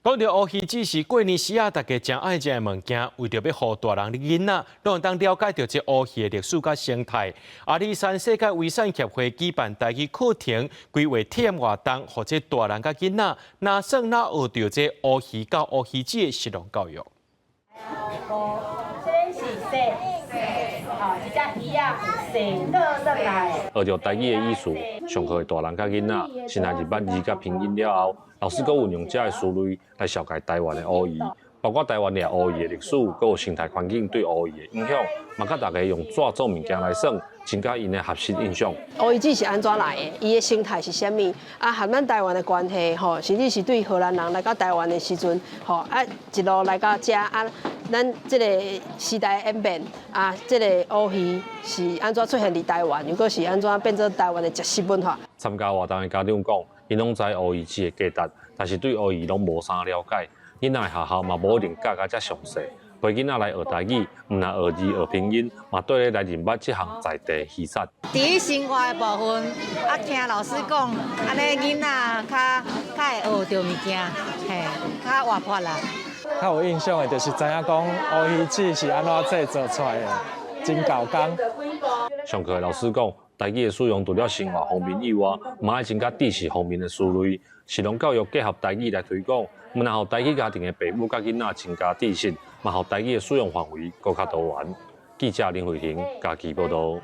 讲到乌鱼子是过年时啊，大家真爱食的物件，为着要互大人的囡仔，让当了解到这乌鱼的历史甲生态。阿里山世界遗产协会举办台语课程，规划体验活动，或者大人甲囡仔，哪算哪学到这乌鱼甲乌鱼子的实用教育。这是生，一只鱼啊，生倒转来。学着台语的意思，上课的大人甲囡仔，先来入捌字甲拼音了后，老师阁运用这个思维来了解台湾的乌鱼，包括台湾的乌鱼的历史，阁有生态环境对乌鱼的影响，嘛甲大家用纸做物件来耍，增加因的学习印象。乌鱼子是安怎来的？伊的生态是啥物？啊，和咱台湾的关系吼，甚至是对荷兰人来到台湾的时阵，吼啊一路来到遮啊。咱这个时代演变啊，这个乌鱼是安怎出现伫台湾，又阁是安怎变做台湾的食食文化？参加活动的家长讲，因拢知乌鱼子的价值，但是对乌鱼拢无啥了解。囡仔的学校嘛无一定教甲遮详细，陪囡仔来学台语，唔但学字学拼音，嘛对咧来认捌这项在地渔产。伫生活的部分，啊听老师讲，安尼囡仔较会学到物件，嘿，较活泼啦。较有印象的，就是知影讲乌鱼子是安怎制作出来的，真搞工。上课的老师讲，台语的使用除了生活方面以外，嘛爱增加知识方面的思维，实用教育结合台语来推广，唔但互台语家庭的父母甲囡仔增加知识，嘛互台语的使用范围更较多元。记者林慧婷，家己报道。